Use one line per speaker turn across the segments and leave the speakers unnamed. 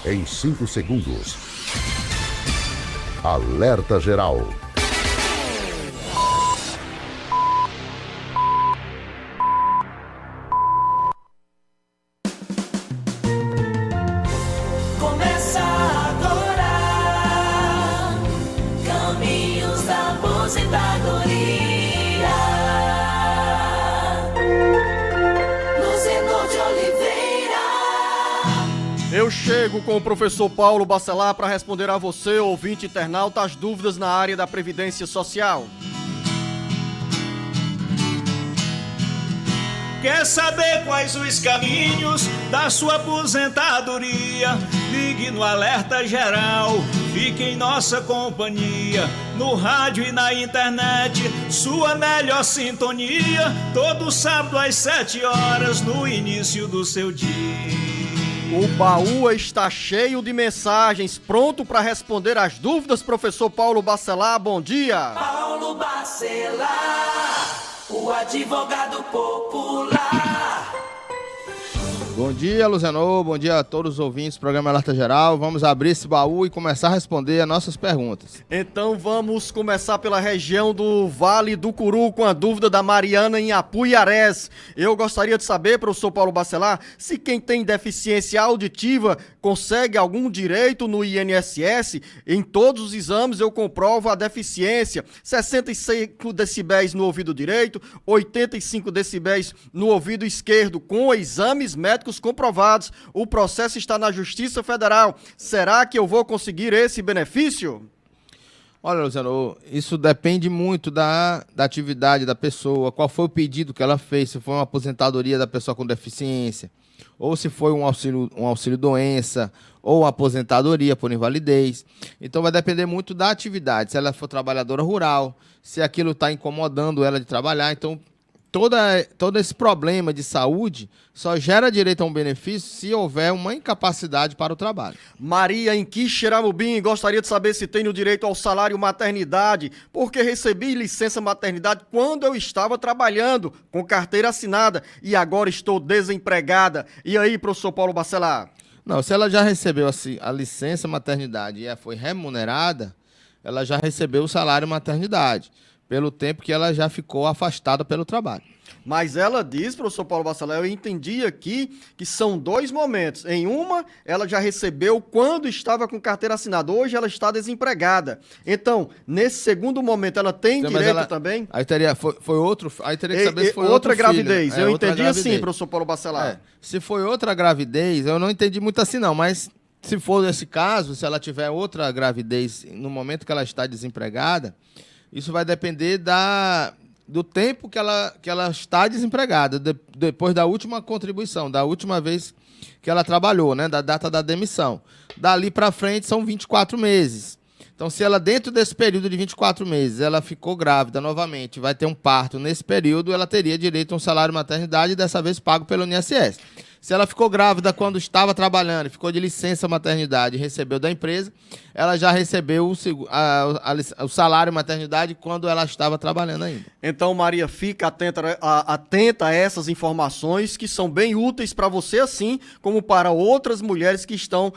em 5 segundos. Alerta Geral.
Começa agora, Caminhos da Aposentadoria. Luzenor de Oliveira.
Eu chego com o professor Paulo Bacelar para responder a você, ouvinte internauta, as dúvidas na área da Previdência Social.
Quer saber quais os caminhos da sua aposentadoria? Ligue no Alerta Geral, fique em nossa companhia, no rádio e na internet, sua melhor sintonia, todo sábado às 7 horas, no início do seu dia.
O baú está cheio de mensagens, pronto para responder as dúvidas, professor Paulo Bacelar, bom dia.
Paulo Bacelar, o advogado popular.
Bom dia, Luzenor. Bom dia a todos os ouvintes do programa Alerta Geral. Vamos abrir esse baú e começar a responder as nossas perguntas.
Então vamos começar pela região do Vale do Curu com a dúvida da Mariana em Apuiarés. Eu gostaria de saber, professor Paulo Bacelar, se quem tem deficiência auditiva consegue algum direito no INSS. Em todos os exames eu comprovo a deficiência. 65 decibéis no ouvido direito, 85 decibéis no ouvido esquerdo, com exames médicos comprovados. O processo está na Justiça Federal. Será que eu vou conseguir esse benefício?
Olha, Luzenor, isso depende muito da atividade da pessoa, qual foi o pedido que ela fez, se foi uma aposentadoria da pessoa com deficiência, ou se foi um auxílio doença, ou aposentadoria por invalidez. Então vai depender muito da atividade, se ela for trabalhadora rural, se aquilo está incomodando ela de trabalhar. Então todo esse problema de saúde só gera direito a um benefício se houver uma incapacidade para o trabalho.
Maria em Quixeramobim gostaria de saber se tenho direito ao salário maternidade, porque recebi licença maternidade quando eu estava trabalhando com carteira assinada e agora estou desempregada. E aí, professor Paulo Bacelar?
Não, se ela já recebeu a licença maternidade e foi remunerada, ela já recebeu o salário maternidade, pelo tempo que ela já ficou afastada pelo trabalho.
Mas ela diz, professor Paulo Bacelar, eu entendi aqui que são 2 momentos. Em uma, ela já recebeu quando estava com carteira assinada. Hoje ela está desempregada. Então, nesse segundo momento, ela tem direito também?
Aí teria, foi outro, aí teria que saber se foi
outra
outro
gravidez.
Filho.
Eu
outra
entendi
gravidez.
assim, professor Paulo Bacelar.
Se foi outra gravidez, eu não entendi muito assim não, mas se for esse caso, se ela tiver outra gravidez no momento que ela está desempregada, isso vai depender do tempo que ela está desempregada, depois da última contribuição, da última vez que ela trabalhou, né, da data da demissão. Dali para frente são 24 meses. Então, se ela, dentro desse período de 24 meses, ela ficou grávida novamente, vai ter um parto nesse período, ela teria direito a um salário maternidade, dessa vez pago pelo INSS. Se ela ficou grávida quando estava trabalhando, ficou de licença maternidade e recebeu da empresa, ela já recebeu o salário maternidade quando ela estava trabalhando ainda.
Então, Maria, fica atenta a essas informações que são bem úteis para você, assim como para outras mulheres que estão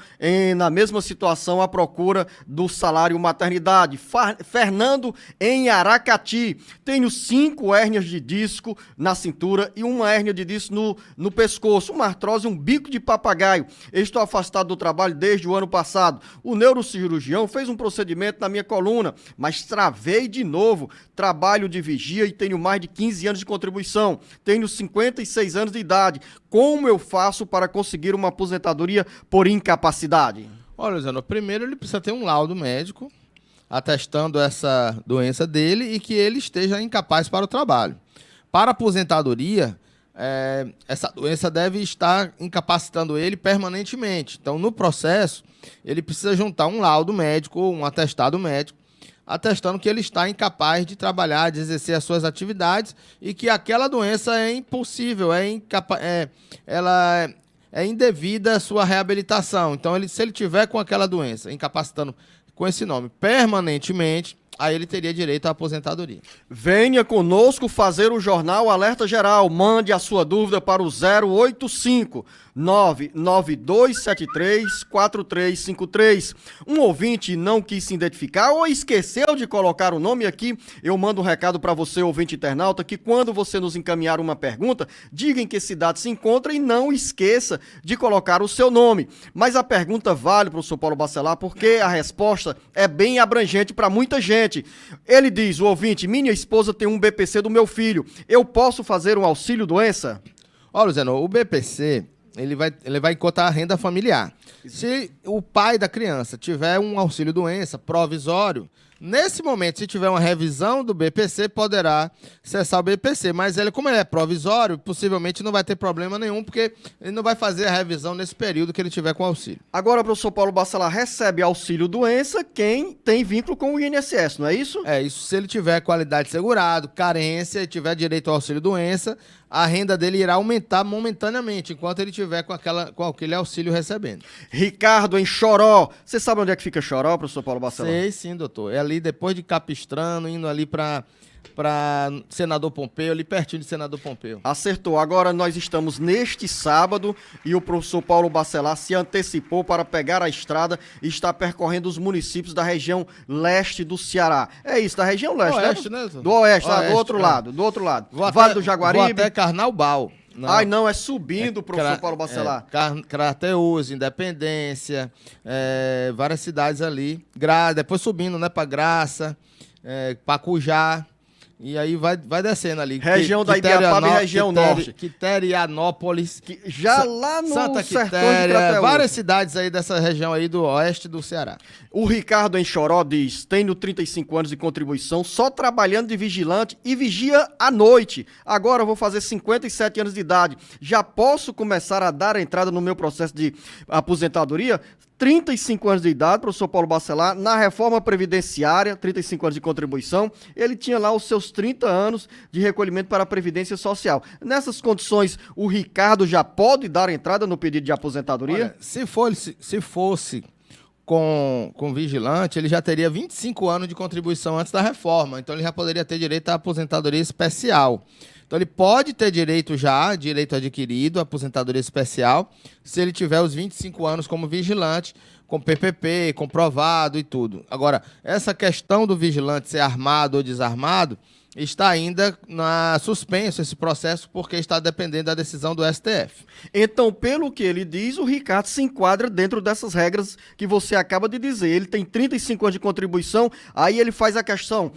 na mesma situação à procura do salário maternidade. Fernando, em Aracati, tenho 5 hérnias de disco na cintura e uma hérnia de disco no pescoço, uma artrose, um bico de papagaio. Estou afastado do trabalho desde o ano passado. O neurocirurgião fez um procedimento na minha coluna, mas travei de novo. Trabalho de vigia e tenho mais de 15 anos de contribuição. Tenho 56 anos de idade. Como eu faço para conseguir uma aposentadoria por incapacidade?
Olha, Luciano, primeiro ele precisa ter um laudo médico atestando essa doença dele e que ele esteja incapaz para o trabalho. Para a aposentadoria, essa doença deve estar incapacitando ele permanentemente. Então, no processo, ele precisa juntar um laudo médico ou um atestado médico atestando que ele está incapaz de trabalhar, de exercer as suas atividades e que aquela doença é impossível, ela é indevida a sua reabilitação. Então, se ele tiver com aquela doença, incapacitando com esse nome permanentemente, aí ele teria direito à aposentadoria.
Venha conosco fazer o Jornal Alerta Geral. Mande a sua dúvida para o 085 992734353. Um ouvinte não quis se identificar ou esqueceu de colocar o nome aqui. Eu mando um recado para você, ouvinte internauta, que quando você nos encaminhar uma pergunta, diga em que cidade se encontra e não esqueça de colocar o seu nome. Mas a pergunta vale, professor Paulo Bacelar, porque a resposta é bem abrangente para muita gente. Ele diz, o ouvinte, minha esposa tem um BPC do meu filho. Eu posso fazer um auxílio-doença?
Olha, Luciano, o BPC, ele vai cotar a renda familiar. Se o pai da criança tiver um auxílio-doença provisório, nesse momento, se tiver uma revisão do BPC, poderá cessar o BPC. Mas como ele é provisório, possivelmente não vai ter problema nenhum, porque ele não vai fazer a revisão nesse período que ele tiver com auxílio.
Agora, professor Paulo Bacelar, recebe auxílio-doença quem tem vínculo com o INSS, não é isso?
É, isso se ele tiver qualidade de segurado, carência e tiver direito ao auxílio-doença, a renda dele irá aumentar momentaneamente, enquanto ele tiver com aquele auxílio recebendo.
Ricardo, em Choró. Você sabe onde é que fica Choró, professor Paulo Bacelar?
Sei sim, doutor. É ali depois de Capistrano, indo ali para Senador Pompeu, ali pertinho de Senador Pompeu.
Acertou. Agora nós estamos neste sábado e o professor Paulo Bacelar se antecipou para pegar a estrada e está percorrendo os municípios da região leste do Ceará. É isso, da região leste,
Oeste,
né?
né?
Do oeste,
Oeste,
do outro
é.
lado, do outro lado.
Vou
Vale do Jaguaribe.
Vou até Carnaubal.
Ai, não, é subindo, professor Paulo Bacelar.
Crateús, Independência, várias cidades ali. Depois subindo, né, para Graça, Pacujá. E aí vai descendo ali.
Região da Ibiapaba e região norte.
Quiterianópolis.
Já lá no
Santa
sertão de
Quitéria,
Crateús.
várias cidades aí dessa região aí do oeste do Ceará.
O Ricardo em Choró diz, tenho 35 anos de contribuição, só trabalhando de vigilante e vigia à noite. Agora eu vou fazer 57 anos de idade. Já posso começar a dar entrada no meu processo de aposentadoria? 35 anos de idade, professor Paulo Bacelar, na reforma previdenciária, 35 anos de contribuição, ele tinha lá os seus 30 anos de recolhimento para a Previdência Social. Nessas condições, o Ricardo já pode dar entrada no pedido de aposentadoria?
Olha, se fosse com vigilante, ele já teria 25 anos de contribuição antes da reforma, então ele já poderia ter direito à aposentadoria especial. Então ele pode ter direito adquirido, aposentadoria especial, se ele tiver os 25 anos como vigilante, com PPP, comprovado e tudo. Agora, essa questão do vigilante ser armado ou desarmado, está ainda suspenso esse processo, porque está dependendo da decisão do STF.
Então, pelo que ele diz, o Ricardo se enquadra dentro dessas regras que você acaba de dizer. Ele tem 35 anos de contribuição, aí ele faz a questão...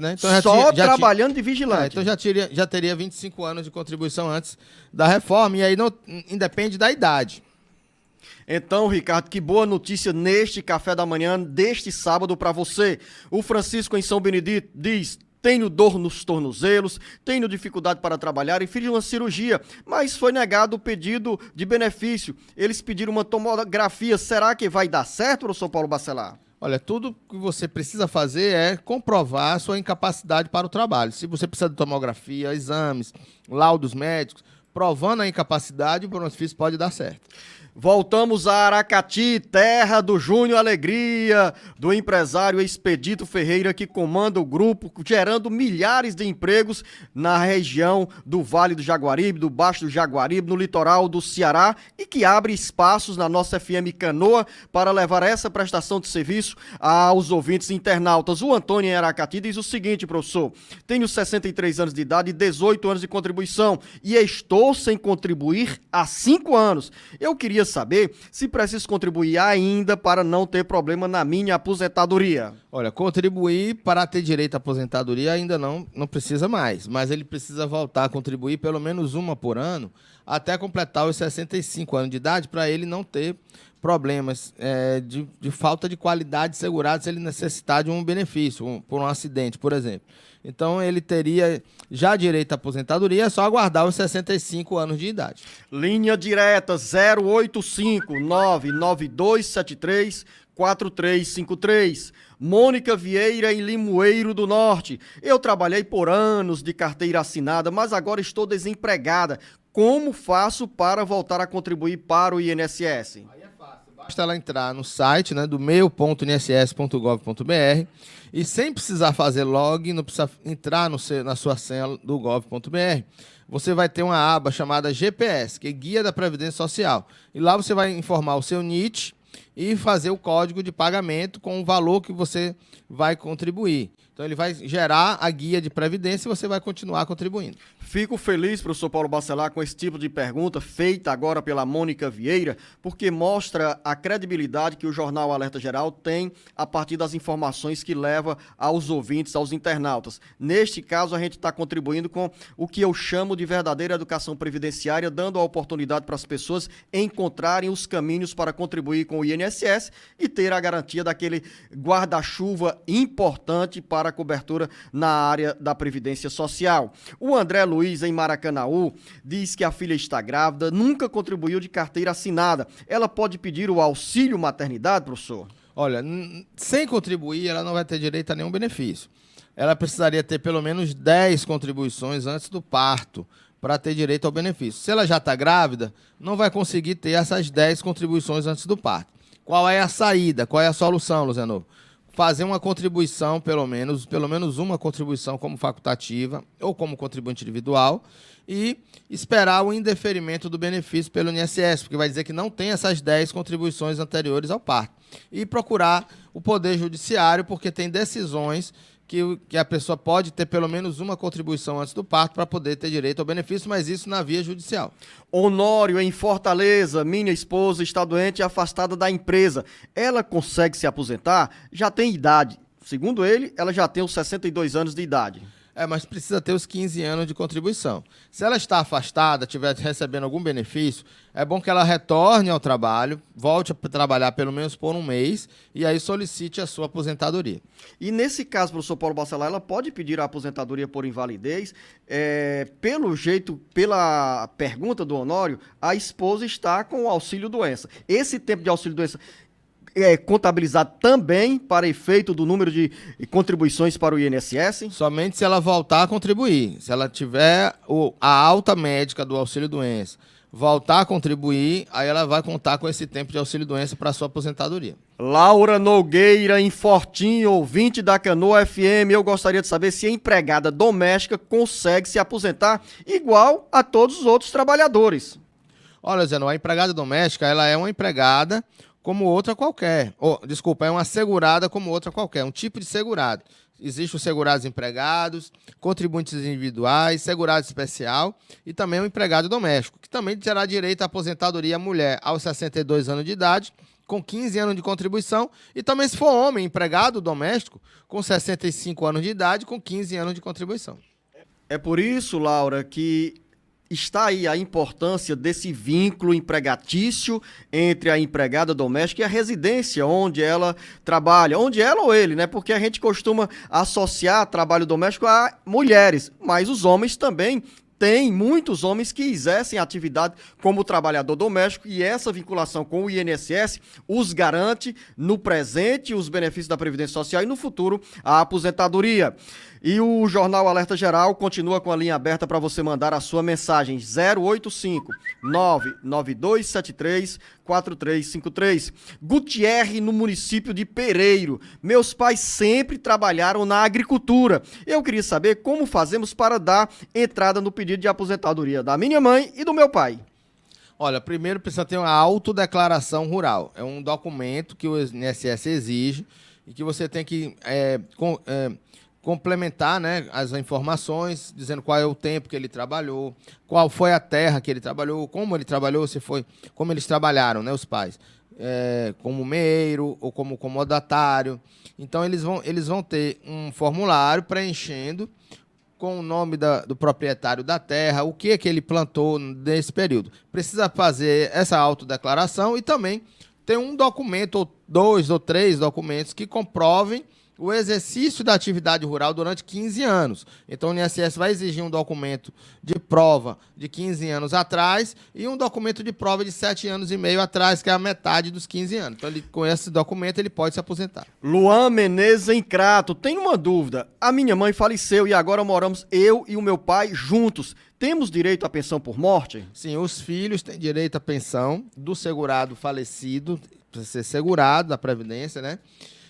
Né? Então
trabalhando de vigilante.
Então já teria 25 anos de contribuição antes da reforma, e aí não independe da idade.
Então, Ricardo, que boa notícia neste café da manhã deste sábado para você. O Francisco em São Benedito diz... Tenho dor nos tornozelos, tenho dificuldade para trabalhar e fiz uma cirurgia, mas foi negado o pedido de benefício. Eles pediram uma tomografia. Será que vai dar certo, professor Paulo Bacelar?
Olha, tudo que você precisa fazer é comprovar a sua incapacidade para o trabalho. Se você precisa de tomografia, exames, laudos médicos, provando a incapacidade, o benefício pode dar certo.
Voltamos a Aracati, terra do Júnior Alegria, do empresário Expedito Ferreira, que comanda o grupo, gerando milhares de empregos na região do Vale do Jaguaribe, do Baixo do Jaguaribe, no litoral do Ceará, e que abre espaços na nossa FM Canoa para levar essa prestação de serviço aos ouvintes internautas. O Antônio em Aracati diz o seguinte, professor: tenho 63 anos de idade e 18 anos de contribuição e estou sem contribuir há 5 anos. Eu queria saber se preciso contribuir ainda para não ter problema na minha aposentadoria.
Olha, contribuir para ter direito à aposentadoria ainda não precisa mais, mas ele precisa voltar a contribuir pelo menos uma por ano até completar os 65 anos de idade, para ele não ter problemas de falta de qualidade segurada se ele necessitar de um benefício, por um acidente, por exemplo. Então, ele teria já direito à aposentadoria, é só aguardar os 65 anos de idade.
Linha direta 085-99273-4353. Mônica Vieira, em Limoeiro do Norte. Eu trabalhei por anos de carteira assinada, mas agora estou desempregada. Como faço para voltar a contribuir para o INSS?
basta ela entrar no site, né, do meu.inss.gov.br e sem precisar fazer login, não precisa entrar na sua senha do gov.br, você vai ter uma aba chamada GPS, que é Guia da Previdência Social. E lá você vai informar o seu NIT e fazer o código de pagamento com o valor que você vai contribuir. Então ele vai gerar a guia de previdência e você vai continuar contribuindo.
Fico feliz, professor Paulo Bacelar, com esse tipo de pergunta feita agora pela Mônica Vieira, porque mostra a credibilidade que o Jornal Alerta Geral tem a partir das informações que leva aos ouvintes, aos internautas. Neste caso, a gente está contribuindo com o que eu chamo de verdadeira educação previdenciária, dando a oportunidade para as pessoas encontrarem os caminhos para contribuir com o INSS e ter a garantia daquele guarda-chuva importante para a cobertura na área da Previdência Social. O André Luiz, em Maracanaú, diz que a filha está grávida, nunca contribuiu de carteira assinada. Ela pode pedir o auxílio maternidade, professor?
Olha, sem contribuir, ela não vai ter direito a nenhum benefício. Ela precisaria ter pelo menos 10 contribuições antes do parto para ter direito ao benefício. Se ela já está grávida, não vai conseguir ter essas 10 contribuições antes do parto. Qual é a saída? Qual é a solução, Luziano? Fazer uma contribuição, pelo menos uma contribuição como facultativa ou como contribuinte individual e esperar o indeferimento do benefício pelo INSS, porque vai dizer que não tem essas 10 contribuições anteriores ao parto. E procurar o Poder Judiciário, porque tem decisões que a pessoa pode ter pelo menos uma contribuição antes do parto para poder ter direito ao benefício, mas isso na via judicial.
Honório, em Fortaleza, minha esposa está doente e afastada da empresa. Ela consegue se aposentar? Já tem idade. Segundo ele, ela já tem os 62 anos de idade.
Mas precisa ter os 15 anos de contribuição. Se ela está afastada, estiver recebendo algum benefício, é bom que ela retorne ao trabalho, volte a trabalhar pelo menos por um mês e aí solicite a sua aposentadoria.
E nesse caso, professor Paulo Bacelar, ela pode pedir a aposentadoria por invalidez. Pelo jeito, pela pergunta do Honório, a esposa está com o auxílio-doença. Esse tempo de auxílio-doença é contabilizado também para efeito do número de contribuições para o INSS?
Somente se ela voltar a contribuir. Se ela tiver a alta médica do auxílio-doença, voltar a contribuir, aí ela vai contar com esse tempo de auxílio-doença para a sua aposentadoria.
Laura Nogueira, em Fortinho, ouvinte da Canoa FM, eu gostaria de saber se a empregada doméstica consegue se aposentar igual a todos os outros trabalhadores.
Olha, Zé, a empregada doméstica, ela é uma empregada como outra qualquer. É uma segurada como outra qualquer, um tipo de segurado. Existem os segurados empregados, contribuintes individuais, segurado especial e também o empregado doméstico, que também terá direito à aposentadoria mulher aos 62 anos de idade, com 15 anos de contribuição, e também se for homem, empregado doméstico, com 65 anos de idade, com 15 anos de contribuição.
É por isso, Laura, que está aí a importância desse vínculo empregatício entre a empregada doméstica e a residência onde ela trabalha, onde ela ou ele, né? Porque a gente costuma associar trabalho doméstico a mulheres, mas os homens também. Tem muitos homens que exercem atividade como trabalhador doméstico e essa vinculação com o INSS os garante no presente os benefícios da Previdência Social e no futuro a aposentadoria. E o Jornal Alerta Geral continua com a linha aberta para você mandar a sua mensagem 085 99273 4353. Gutierre, no município de Pereiro. Meus pais sempre trabalharam na agricultura. Eu queria saber como fazemos para dar entrada no pedido de aposentadoria da minha mãe e do meu pai.
Olha, primeiro precisa ter uma autodeclaração rural. É um documento que o INSS exige e que você tem que complementar, né, as informações, dizendo qual é o tempo que ele trabalhou, qual foi a terra que ele trabalhou, como ele trabalhou, como eles trabalharam, né, os pais, como meeiro ou como comodatário. Então, eles vão ter um formulário preenchendo com o nome do proprietário da terra, o que é que ele plantou nesse período. Precisa fazer essa autodeclaração e também ter um documento, ou 2 ou 3 documentos que comprovem o exercício da atividade rural durante 15 anos. Então, o INSS vai exigir um documento de prova de 15 anos atrás e um documento de prova de 7 anos e meio atrás, que é a metade dos 15 anos. Então, com esse documento, ele pode se aposentar.
Luan Menezes, em Crato. Tem uma dúvida. A minha mãe faleceu e agora moramos eu e o meu pai juntos. Temos direito à pensão por morte?
Sim, os filhos têm direito à pensão do segurado falecido precisa ser segurado da Previdência, né?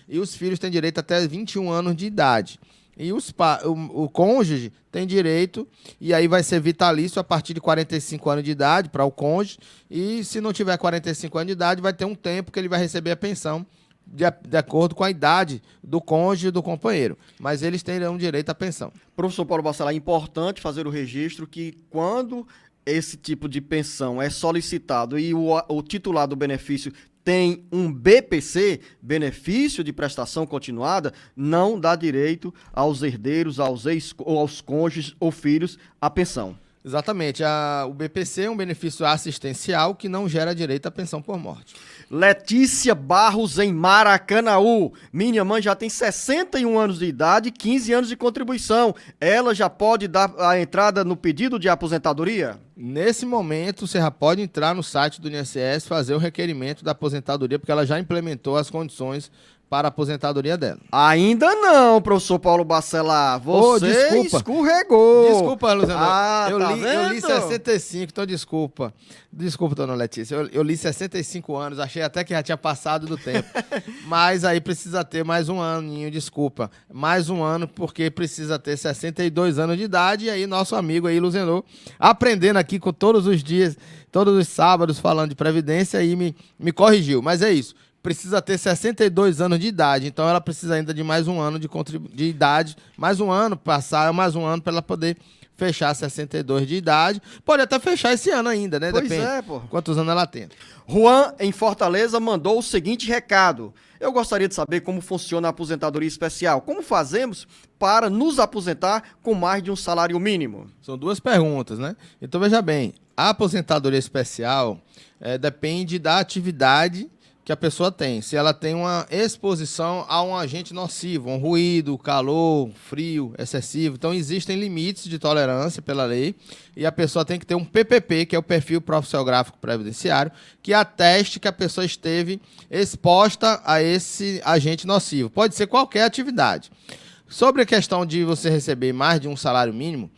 E os filhos têm direito até 21 anos de idade. E o cônjuge tem direito, e aí vai ser vitalício a partir de 45 anos de idade para o cônjuge, e se não tiver 45 anos de idade, vai ter um tempo que ele vai receber a pensão de acordo com a idade do cônjuge e do companheiro. Mas eles terão direito à pensão.
Professor Paulo Bacelar, é importante fazer o registro que quando esse tipo de pensão é solicitado e o titular do benefício tem um BPC, benefício de prestação continuada, não dá direito aos herdeiros, aos cônjuges ou filhos à pensão.
Exatamente. O BPC é um benefício assistencial que não gera direito à pensão por morte.
Letícia Barros, em Maracanaú. Minha mãe já tem 61 anos de idade e 15 anos de contribuição. Ela já pode dar a entrada no pedido de aposentadoria?
Nesse momento, você já pode entrar no site do INSS, fazer o requerimento da aposentadoria, porque ela já implementou as condições para a aposentadoria dela.
Ainda não, professor Paulo Bacelar. Você
desculpa.
escorregou.
Desculpa, Luciano. Eu li
vendo?
65, então desculpa. Desculpa, dona Letícia. Eu li 65 anos, achei até que já tinha passado do tempo. Mas aí precisa ter mais um aninho, desculpa. Mais um ano, porque precisa ter 62 anos de idade. E aí nosso amigo aí, Luciano, aprendendo aqui com todos os dias, todos os sábados, falando de Previdência, e me corrigiu. Mas é isso. Precisa ter 62 anos de idade, então ela precisa ainda de mais um ano de idade, mais um ano, passar mais um ano para ela poder fechar 62 de idade. Pode até fechar esse ano ainda, né?
Pois
Depende
é, pô.
quantos anos ela tem.
Juan, em Fortaleza, mandou o seguinte recado. Eu gostaria de saber como funciona a aposentadoria especial. Como fazemos para nos aposentar com mais de um salário mínimo?
São duas perguntas, né? Então, veja bem, a aposentadoria especial depende da atividade que a pessoa tem. Se ela tem uma exposição a um agente nocivo, um ruído, calor, frio excessivo. Então, existem limites de tolerância pela lei e a pessoa tem que ter um PPP, que é o Perfil Profissiográfico Previdenciário, que ateste que a pessoa esteve exposta a esse agente nocivo. Pode ser qualquer atividade. Sobre a questão de você receber mais de um salário mínimo,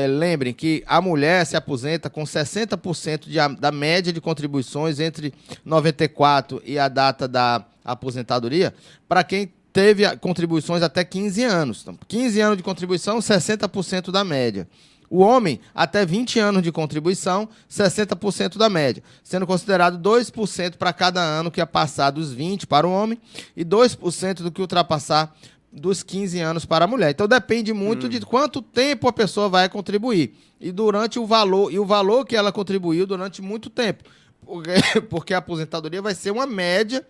lembrem que a mulher se aposenta com 60% da média de contribuições entre 94 e a data da aposentadoria, para quem teve contribuições até 15 anos. Então, 15 anos de contribuição, 60% da média. O homem, até 20 anos de contribuição, 60% da média, sendo considerado 2% para cada ano que é passar dos 20 para o homem e 2% do que ultrapassar dos 15 anos para a mulher. Então depende muito de quanto tempo a pessoa vai contribuir e durante o valor que ela contribuiu durante muito tempo, porque a aposentadoria vai ser uma média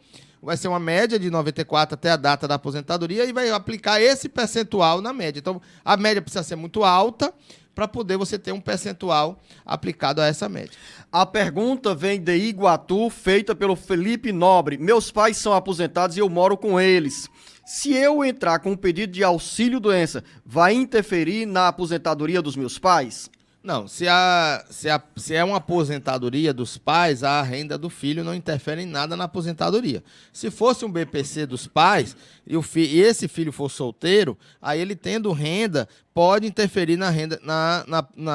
de 94 até a data da aposentadoria e vai aplicar esse percentual na média. Então a média precisa ser muito alta para poder você ter um percentual aplicado a essa média.
A pergunta vem de Iguatu, feita pelo Felipe Nobre. Meus pais são aposentados e eu moro com eles. Se eu entrar com um pedido de auxílio-doença, vai interferir na aposentadoria dos meus pais?
Não, se é uma aposentadoria dos pais, a renda do filho não interfere em nada na aposentadoria. Se fosse um BPC dos pais e esse filho for solteiro, aí ele tendo renda, pode interferir na renda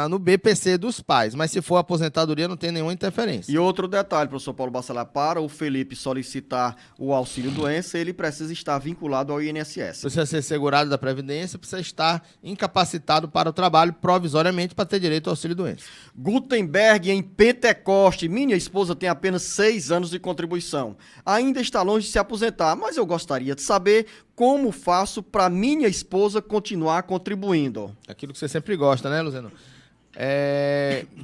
no BPC dos pais. Mas se for aposentadoria, não tem nenhuma interferência.
E outro detalhe, professor Paulo Bacelar, para o Felipe solicitar o auxílio-doença, ele precisa estar vinculado ao INSS.
Precisa ser segurado da Previdência, precisa estar incapacitado para o trabalho provisoriamente para ter direito ao auxílio-doença.
Gutenberg, em Pentecoste. Minha esposa tem apenas 6 anos de contribuição. Ainda está longe de se aposentar, mas eu gostaria de saber como faço para minha esposa continuar contribuindo.
Aquilo que você sempre gosta, né, Luciano?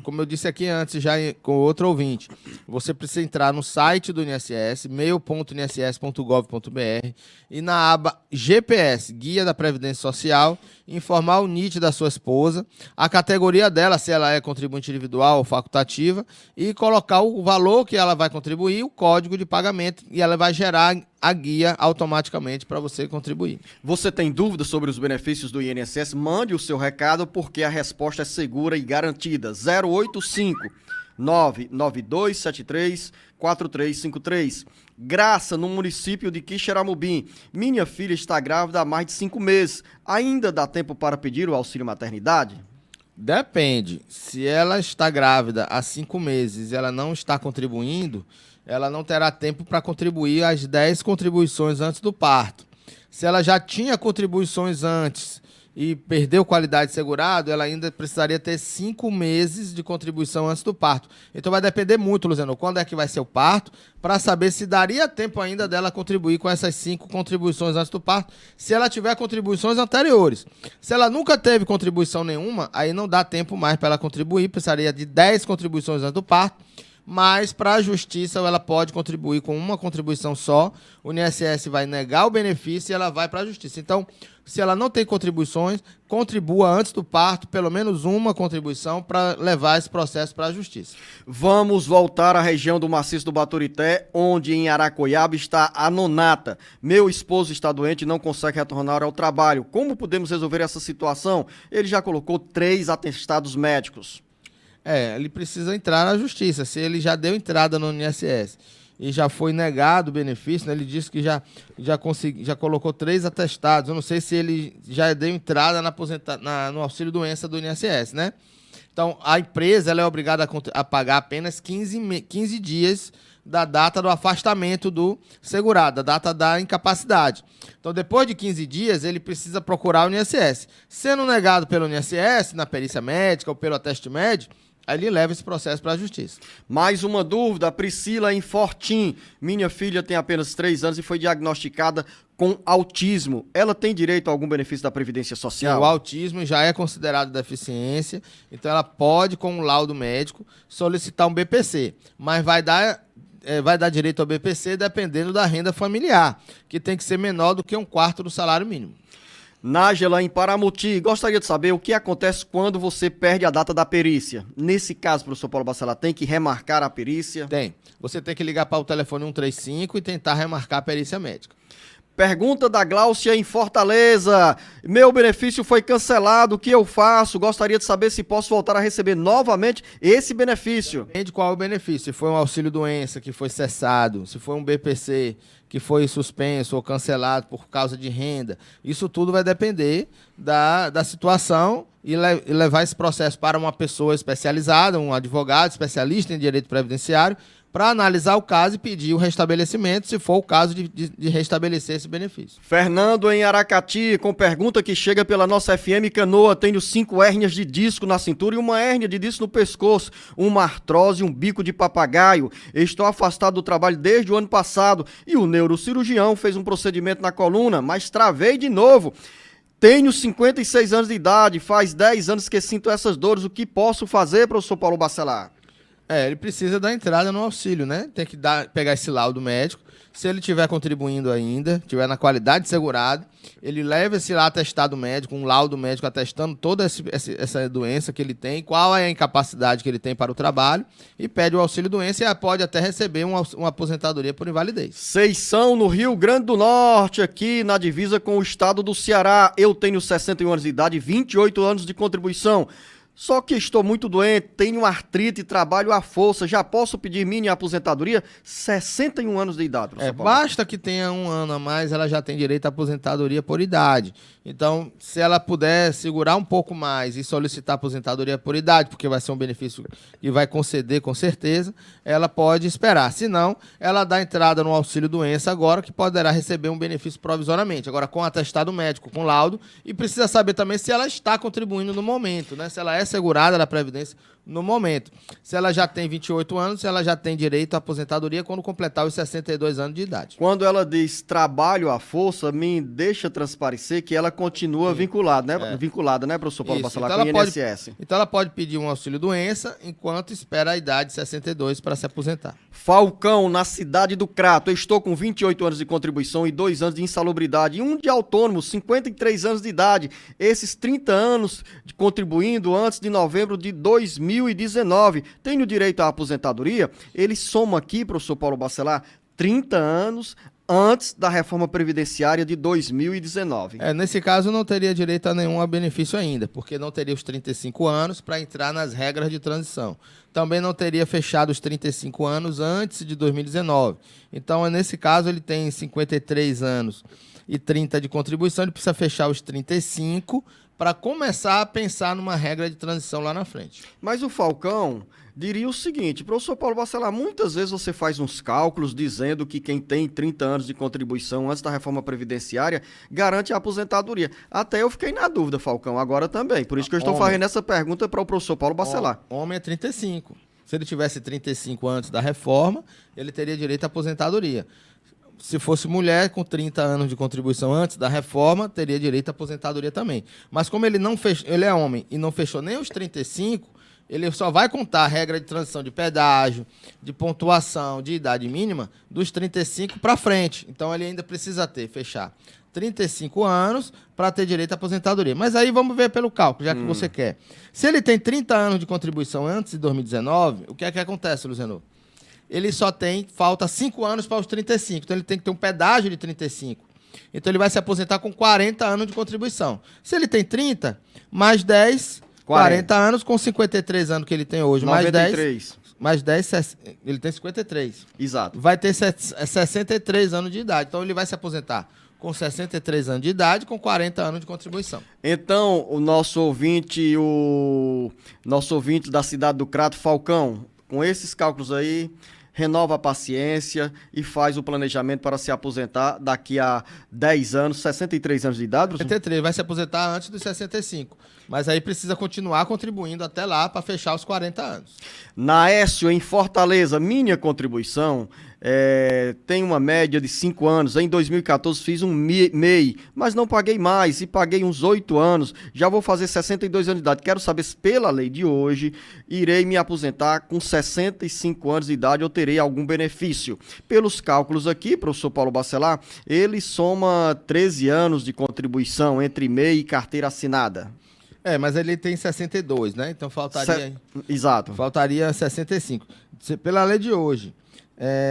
Como eu disse aqui antes, já com outro ouvinte, você precisa entrar no site do INSS, mail.inss.gov.br, e na aba GPS, Guia da Previdência Social, informar o NIT da sua esposa, a categoria dela, se ela é contribuinte individual ou facultativa, e colocar o valor que ela vai contribuir, o código de pagamento, e ela vai gerar a guia automaticamente para você contribuir.
Você tem dúvidas sobre os benefícios do INSS? Mande o seu recado, porque a resposta é segura e garantida. 085 99273 4353. Graça, no município de Quixeramobim. Minha filha está grávida há mais de 5 meses. Ainda dá tempo para pedir o auxílio maternidade?
Depende. Se ela está grávida há 5 meses e ela não está contribuindo, ela não terá tempo para contribuir as 10 contribuições antes do parto. Se ela já tinha contribuições antes e perdeu qualidade de segurado, ela ainda precisaria ter 5 meses de contribuição antes do parto. Então vai depender muito, Luciano, quando é que vai ser o parto, para saber se daria tempo ainda dela contribuir com essas 5 contribuições antes do parto, se ela tiver contribuições anteriores. Se ela nunca teve contribuição nenhuma, aí não dá tempo mais para ela contribuir, precisaria de 10 contribuições antes do parto, mas para a justiça ela pode contribuir com uma contribuição só, o INSS vai negar o benefício e ela vai para a justiça. Então, se ela não tem contribuições, contribua antes do parto, pelo menos uma contribuição para levar esse processo para a justiça.
Vamos voltar à região do Maciço do Baturité, onde em Aracoiaba está a Nonata. Meu esposo está doente e não consegue retornar ao trabalho. Como podemos resolver essa situação? Ele já colocou 3 atestados médicos.
Ele precisa entrar na justiça. Se ele já deu entrada no INSS e já foi negado o benefício, né? Ele disse que já colocou 3 atestados. Eu não sei se ele já deu entrada no auxílio-doença do INSS, né? Então, a empresa ela é obrigada a pagar apenas 15 dias da data do afastamento do segurado, da data da incapacidade. Então, depois de 15 dias, ele precisa procurar o INSS. Sendo negado pelo INSS, na perícia médica ou pelo ateste médico, aí ele leva esse processo para a justiça.
Mais uma dúvida, Priscila em Fortim. Minha filha tem apenas 3 anos e foi diagnosticada com autismo. Ela tem direito a algum benefício da Previdência Social?
O autismo já é considerado deficiência, então ela pode, com um laudo médico, solicitar um BPC, mas vai dar direito ao BPC dependendo da renda familiar, que tem que ser menor do que 1/4 do salário mínimo.
Nájela, em Paramuti, gostaria de saber o que acontece quando você perde a data da perícia. Nesse caso, professor Paulo Bacelar, tem que remarcar a perícia?
Tem. Você tem que ligar para o telefone 135 e tentar remarcar a perícia médica.
Pergunta da Gláucia em Fortaleza. Meu benefício foi cancelado, o que eu faço? Gostaria de saber se posso voltar a receber novamente esse benefício.
Depende qual é o benefício. Se foi um auxílio-doença que foi cessado, se foi um BPC que foi suspenso ou cancelado por causa de renda, isso tudo vai depender da situação e levar esse processo para uma pessoa especializada, um advogado especialista em direito previdenciário, para analisar o caso e pedir o restabelecimento, se for o caso de restabelecer esse benefício.
Fernando em Aracati, com pergunta que chega pela nossa FM Canoa. Tenho 5 hérnias de disco na cintura e uma hérnia de disco no pescoço, uma artrose e um bico de papagaio. Estou afastado do trabalho desde o ano passado e o neurocirurgião fez um procedimento na coluna, mas travei de novo. Tenho 56 anos de idade, faz 10 anos que sinto essas dores. O que posso fazer, professor Paulo Bacelar?
Ele precisa dar entrada no auxílio, né? Tem que pegar esse laudo médico. Se ele estiver contribuindo ainda, estiver na qualidade de segurado, ele leva esse atestado médico, um laudo médico atestando toda essa doença que ele tem, qual é a incapacidade que ele tem para o trabalho, e pede o auxílio-doença e pode até receber uma aposentadoria por invalidez.
Seição, no Rio Grande do Norte, aqui na divisa com o estado do Ceará. Eu tenho 61 anos de idade e 28 anos de contribuição. Só que estou muito doente, tenho artrite e trabalho à força. Já posso pedir mini aposentadoria? 61 anos de idade, professor Paulo.
Basta que tenha 1 ano a mais, ela já tem direito à aposentadoria por idade. Então, se ela puder segurar um pouco mais e solicitar aposentadoria por idade, porque vai ser um benefício que vai conceder com certeza, ela pode esperar. Se não, ela dá entrada no auxílio-doença agora, que poderá receber um benefício provisoriamente. Agora, com atestado médico, com laudo, e precisa saber também se ela está contribuindo no momento, né? Se ela é segurada da Previdência no momento. Se ela já tem 28 anos, ela já tem direito à aposentadoria quando completar os 62 anos de idade.
Quando ela diz trabalho à força, me deixa transparecer que ela continua vinculada, né? Vinculada, né, professor Paulo Bacelar, com o INSS.
Então ela pode pedir um auxílio-doença enquanto espera a idade de 62 para se aposentar.
Falcão, na cidade do Crato. Eu estou com 28 anos de contribuição e 2 anos de insalubridade. E 1 de autônomo, 53 anos de idade. Esses 30 anos de contribuindo antes de novembro de 2019. Tenho direito à aposentadoria? Ele soma aqui, professor Paulo Bacelar, 30 anos antes da reforma previdenciária de 2019.
Nesse caso não teria direito a nenhum benefício ainda, porque não teria os 35 anos para entrar nas regras de transição. Também não teria fechado os 35 anos antes de 2019. Então, nesse caso, ele tem 53 anos e 30 de contribuição, ele precisa fechar os 35 para começar a pensar numa regra de transição lá na frente.
Mas o Falcão diria o seguinte, professor Paulo Bacelar, muitas vezes você faz uns cálculos dizendo que quem tem 30 anos de contribuição antes da reforma previdenciária garante a aposentadoria. Até eu fiquei na dúvida, Falcão, agora também. Por isso que eu estou fazendo essa pergunta para o professor Paulo Bacelar.
Homem é 35. Se ele tivesse 35 antes da reforma, ele teria direito à aposentadoria. Se fosse mulher com 30 anos de contribuição antes da reforma, teria direito à aposentadoria também. Mas como ele não fechou, ele é homem e não fechou nem os 35, ele só vai contar a regra de transição de pedágio, de pontuação, de idade mínima, dos 35 para frente. Então ele ainda precisa fechar 35 anos para ter direito à aposentadoria. Mas aí vamos ver pelo cálculo, já que você quer. Se ele tem 30 anos de contribuição antes de 2019, o que é que acontece, Luciano? Ele só falta 5 anos para os 35, então ele tem que ter um pedágio de 35. Então ele vai se aposentar com 40 anos de contribuição. Se ele tem 30, mais 10, 40 anos, com 53 anos que ele tem hoje,
93.
mais 10, ele tem 53.
Exato.
Vai ter 63 anos de idade, então ele vai se aposentar com 63 anos de idade, com 40 anos de contribuição.
Então, o nosso ouvinte da cidade do Crato, Falcão, com esses cálculos aí, renova a paciência e faz o planejamento para se aposentar daqui a 10 anos, 63 anos de idade, professor?
63, vai se aposentar antes dos 65. Mas aí precisa continuar contribuindo até lá para fechar os 40 anos.
Naécio, em Fortaleza, minha contribuição tem uma média de 5 anos. Em 2014 fiz um MEI, mas não paguei mais e paguei uns 8 anos. Já vou fazer 62 anos de idade. Quero saber se pela lei de hoje irei me aposentar com 65 anos de idade ou terei algum benefício. Pelos cálculos aqui, professor Paulo Bacelar, ele soma 13 anos de contribuição entre MEI e carteira assinada.
Mas ele tem 62, né? Então faltaria...
Exato.
Faltaria 65. Pela lei de hoje,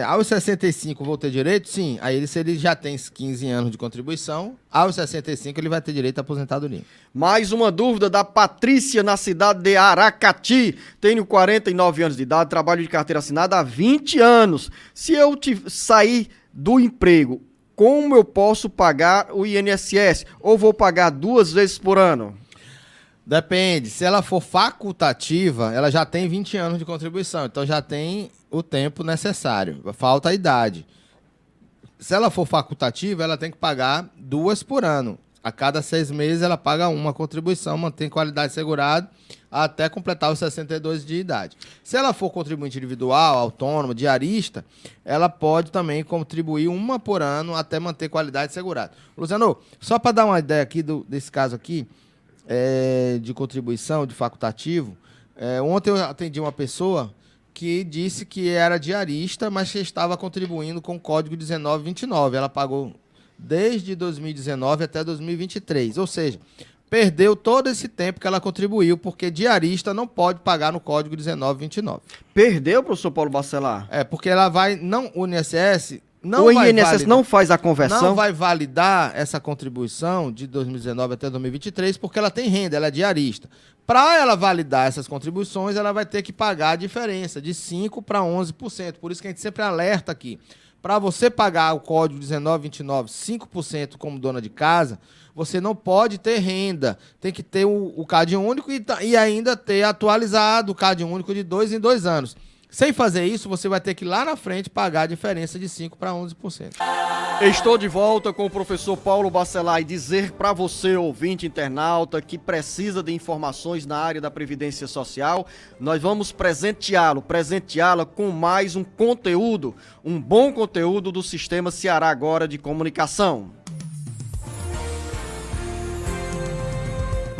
aos 65 vou ter direito? Sim. Aí se ele já tem 15 anos de contribuição, aos 65 ele vai ter direito à aposentadoria.
Mais uma dúvida da Patrícia, na cidade de Aracati. Tenho 49 anos de idade, trabalho de carteira assinada há 20 anos. Se eu sair do emprego, como eu posso pagar o INSS? Ou vou pagar 2 vezes por ano?
Depende. Se ela for facultativa, ela já tem 20 anos de contribuição. Então já tem o tempo necessário. Falta a idade. Se ela for facultativa, ela tem que pagar 2 por ano. A cada 6 meses ela paga uma contribuição, mantém qualidade segurada até completar os 62 de idade. Se ela for contribuinte individual, autônomo, diarista, ela pode também contribuir 1 por ano até manter qualidade segurada. Luciano, só para dar uma ideia aqui desse caso aqui, de contribuição, de facultativo, ontem eu atendi uma pessoa que disse que era diarista, mas que estava contribuindo com o código 1929. Ela pagou desde 2019 até 2023, ou seja, perdeu todo esse tempo que ela contribuiu, porque diarista não pode pagar no código 1929.
Perdeu, professor Paulo Bacelar?
Porque ela o INSS...
O INSS não faz a conversão?
Não vai validar essa contribuição de 2019 até 2023 porque ela tem renda, ela é diarista. Para ela validar essas contribuições, ela vai ter que pagar a diferença de 5% para 11%. Por isso que a gente sempre alerta aqui. Para você pagar o código 1929, 5% como dona de casa, você não pode ter renda. Tem que ter o CAD único e ainda ter atualizado o CAD único de 2 em 2 anos. Sem fazer isso, você vai ter que lá na frente pagar a diferença de 5% para 11%.
Estou de volta com o professor Paulo Bacelar e dizer para você, ouvinte internauta, que precisa de informações na área da Previdência Social, nós vamos presenteá-la com mais um conteúdo, um bom conteúdo do Sistema Ceará Agora de Comunicação.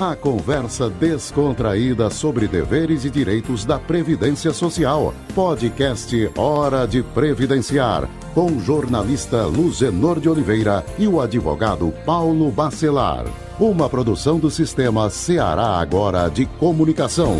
A conversa descontraída sobre deveres e direitos da Previdência Social. Podcast Hora de Previdenciar, com o jornalista Luzenor de Oliveira e o advogado Paulo Bacelar. Uma produção do Sistema Ceará Agora de Comunicação.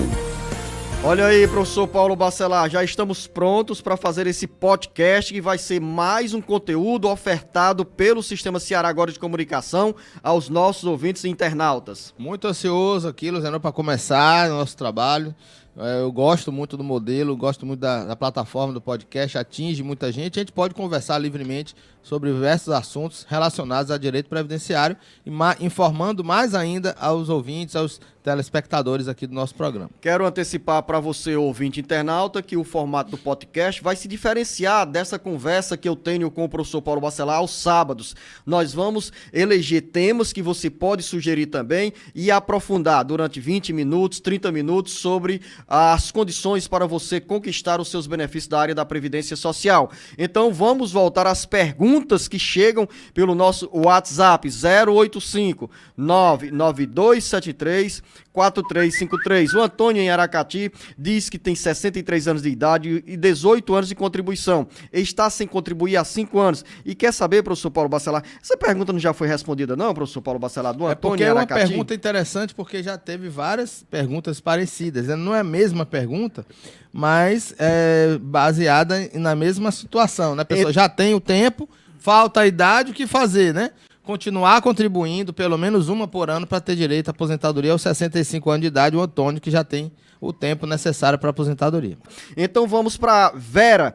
Olha aí, professor Paulo Bacelar, já estamos prontos para fazer esse podcast que vai ser mais um conteúdo ofertado pelo Sistema Ceará Agora de Comunicação aos nossos ouvintes e internautas.
Muito ansioso aqui, Luciano, para começar o nosso trabalho. Eu gosto muito do modelo, gosto muito da plataforma do podcast, atinge muita gente. A gente pode conversar livremente sobre diversos assuntos relacionados a direito previdenciário e informando mais ainda aos ouvintes, aos telespectadores aqui do nosso programa.
Quero antecipar para você, ouvinte internauta, que o formato do podcast vai se diferenciar dessa conversa que eu tenho com o professor Paulo Bacelar aos sábados. Nós vamos eleger temas que você pode sugerir também e aprofundar durante 20 minutos, 30 minutos sobre as condições para você conquistar os seus benefícios da área da Previdência Social. Então vamos voltar às perguntas que chegam pelo nosso WhatsApp 085 99273 4353. O Antônio em Aracati diz que tem 63 anos de idade e 18 anos de contribuição. Está sem contribuir há 5 anos e quer saber, professor Paulo Bacelar, essa pergunta não já foi respondida não, professor Paulo Bacelar, do Antônio em Aracati?
É uma pergunta interessante porque já teve várias perguntas parecidas. Não é a mesma pergunta, mas é baseada na mesma situação, né? A pessoa já tem o tempo, falta a idade, o que fazer, né? Continuar contribuindo pelo menos uma por ano para ter direito à aposentadoria aos 65 anos de idade, o Antônio que já tem o tempo necessário para a aposentadoria.
Então vamos para Vera.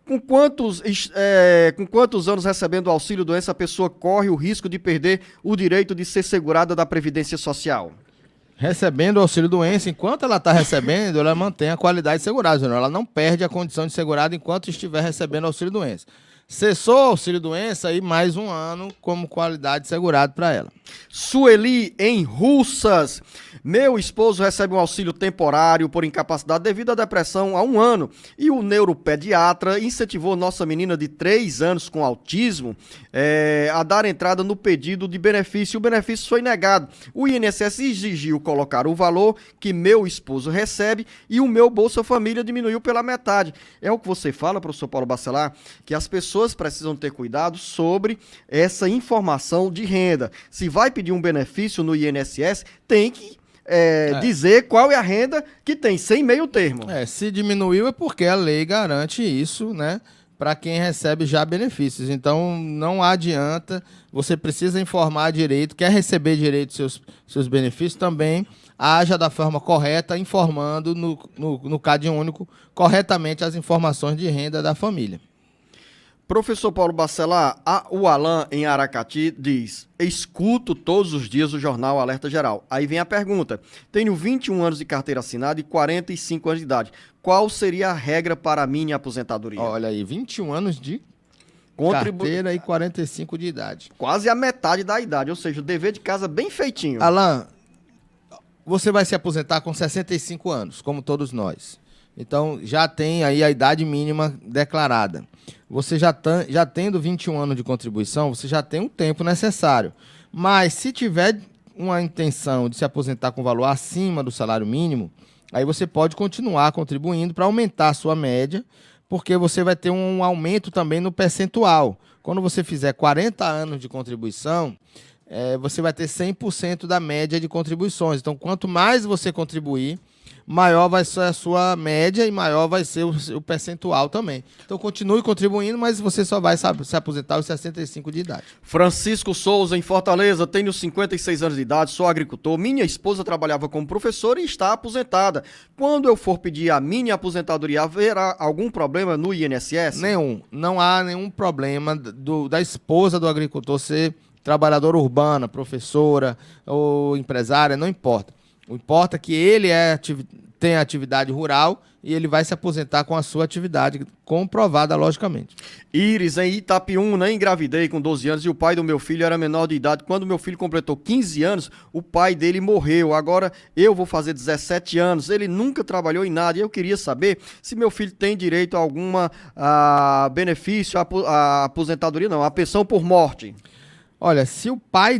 Com quantos anos recebendo o auxílio-doença a pessoa corre o risco de perder o direito de ser segurada da Previdência Social?
Recebendo o auxílio-doença, enquanto ela está recebendo, ela mantém a qualidade de segurada. Ela não perde a condição de segurada enquanto estiver recebendo auxílio-doença. Cessou o auxílio-doença e mais um ano como qualidade de segurado para ela.
Sueli, em Russas. Meu esposo recebe um auxílio temporário por incapacidade devido à depressão há 1 ano. E o neuropediatra incentivou nossa menina de 3 anos com autismo a dar entrada no pedido de benefício. O benefício foi negado. O INSS exigiu colocar o valor que meu esposo recebe e o meu Bolsa Família diminuiu pela metade. É o que você fala, professor Paulo Bacelar, que as pessoas precisam ter cuidado sobre essa informação de renda. Se vai pedir um benefício no INSS, tem que dizer qual é a renda que tem, sem meio termo.
Se diminuiu é porque a lei garante isso, né, para quem recebe já benefícios. Então, não adianta, você precisa informar direito, quer receber direito seus benefícios também, haja da forma correta, informando no CAD único corretamente as informações de renda da família.
Professor Paulo Bacelar, o Alan em Aracati diz: escuto todos os dias o jornal Alerta Geral. Aí vem a pergunta: tenho 21 anos de carteira assinada e 45 anos de idade. Qual seria a regra para a minha aposentadoria?
Olha aí, 21 anos de carteira e 45 de idade.
Quase a metade da idade, ou seja, o dever de casa bem feitinho.
Alan, você vai se aposentar com 65 anos, como todos nós. Então, já tem aí a idade mínima declarada. Você já tendo 21 anos de contribuição, você já tem o tempo necessário. Mas, se tiver uma intenção de se aposentar com valor acima do salário mínimo, aí você pode continuar contribuindo para aumentar a sua média, porque você vai ter um aumento também no percentual. Quando você fizer 40 anos de contribuição, você vai ter 100% da média de contribuições. Então, quanto mais você contribuir, maior vai ser a sua média e maior vai ser o percentual também. Então, continue contribuindo, mas você só vai se aposentar aos 65 de idade.
Francisco Souza, em Fortaleza, tenho 56 anos de idade, sou agricultor. Minha esposa trabalhava como professora e está aposentada. Quando eu for pedir a minha aposentadoria, haverá algum problema no INSS?
Nenhum. Não há nenhum problema da esposa do agricultor ser trabalhadora urbana, professora ou empresária, não importa. O importa é que ele tem atividade rural e ele vai se aposentar com a sua atividade comprovada, logicamente.
Iris, em Itapiúna, engravidei com 12 anos e o pai do meu filho era menor de idade. Quando meu filho completou 15 anos, o pai dele morreu. Agora eu vou fazer 17 anos. Ele nunca trabalhou em nada e eu queria saber se meu filho tem direito a alguma benefício, a aposentadoria, não, a pensão por morte.
Olha, se o pai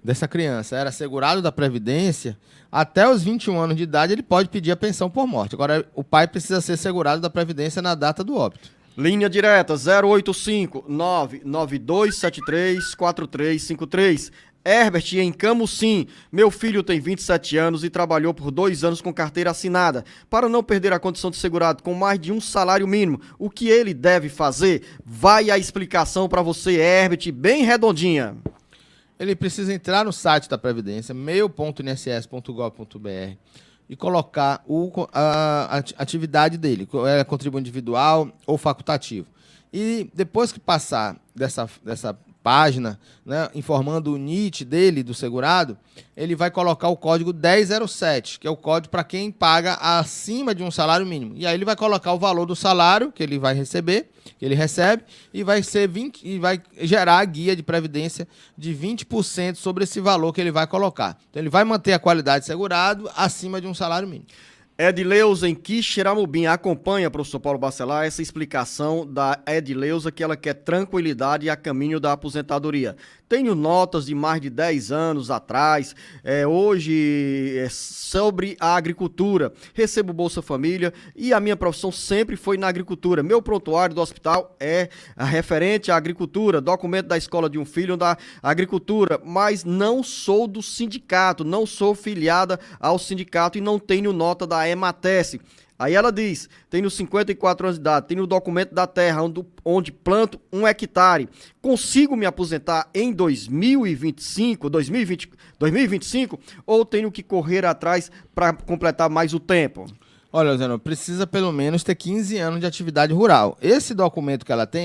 dessa criança era segurado da Previdência, até os 21 anos de idade ele pode pedir a pensão por morte. Agora, o pai precisa ser segurado da Previdência na data do óbito.
Linha direta 085 99273 4353. Herbert, em Camusim, meu filho tem 27 anos e trabalhou por 2 anos com carteira assinada. Para não perder a condição de segurado com mais de um salário mínimo, o que ele deve fazer? Vai a explicação para você, Herbert, bem redondinha.
Ele precisa entrar no site da Previdência, meu.inss.gov.br, e colocar a atividade dele, contribuinte individual ou facultativo. E depois que passar dessa página, né, informando o NIT dele, do segurado, ele vai colocar o código 1007, que é o código para quem paga acima de um salário mínimo. E aí ele vai colocar o valor do salário que ele vai receber, que ele recebe, e vai gerar a guia de previdência de 20% sobre esse valor que ele vai colocar. Então ele vai manter a qualidade de segurado acima de um salário mínimo.
Edileuza em Quixeramobim acompanha, professor Paulo Bacelar, essa explicação da Edileuza que ela quer tranquilidade a caminho da aposentadoria. Tenho notas de mais de 10 anos atrás, sobre a agricultura. Recebo Bolsa Família e a minha profissão sempre foi na agricultura. Meu prontuário do hospital é referente à agricultura, documento da escola de um filho da agricultura, mas não sou do sindicato, não sou filiada ao sindicato e não tenho nota da EMATES. Aí ela diz, tenho 54 anos de idade, tenho o documento da terra onde planto 1 hectare. Consigo me aposentar em 2025 ou tenho que correr atrás para completar mais o tempo?
Olha, Zeno, precisa pelo menos ter 15 anos de atividade rural. Esse documento que ela tem,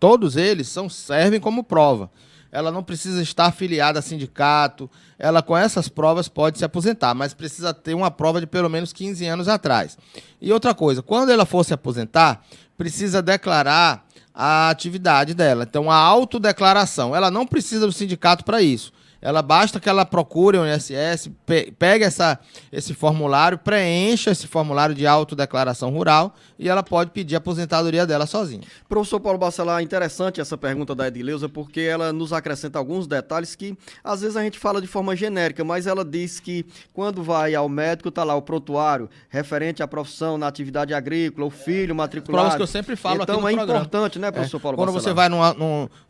todos eles servem como prova. Ela não precisa estar afiliada a sindicato, ela com essas provas pode se aposentar, mas precisa ter uma prova de pelo menos 15 anos atrás. E outra coisa, quando ela for se aposentar, precisa declarar a atividade dela. Então, a autodeclaração, ela não precisa do sindicato para isso. Basta que ela procure o INSS, pegue esse formulário, preencha esse formulário de autodeclaração rural e ela pode pedir a aposentadoria dela sozinha.
Professor Paulo Bacelar, interessante essa pergunta da Edileuza, porque ela nos acrescenta alguns detalhes que às vezes a gente fala de forma genérica, mas ela diz que quando vai ao médico, está lá o prontuário referente à profissão na atividade agrícola, o filho matriculado.
Provas que eu sempre falo
então,
aqui no programa.
Importante, né, professor Paulo
Quando
Bacelar?
você vai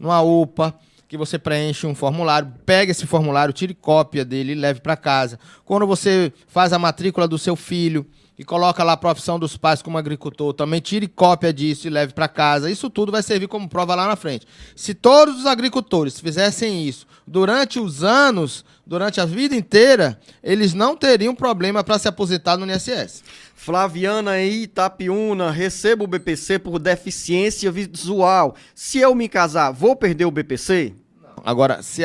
numa UPA, que você preenche um formulário, pega esse formulário, tire cópia dele e leve para casa. Quando você faz a matrícula do seu filho e coloca lá a profissão dos pais como agricultor, também tire cópia disso e leve para casa. Isso tudo vai servir como prova lá na frente. Se todos os agricultores fizessem isso durante os anos, durante a vida inteira, eles não teriam problema para se aposentar no INSS.
Flaviana em Itapiúna, recebo o BPC por deficiência visual. Se eu me casar, vou perder o BPC?
Agora, se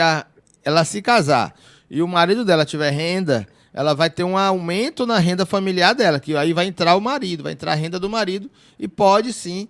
ela se casar e o marido dela tiver renda, ela vai ter um aumento na renda familiar dela, que aí vai entrar o marido, vai entrar a renda do marido e pode sim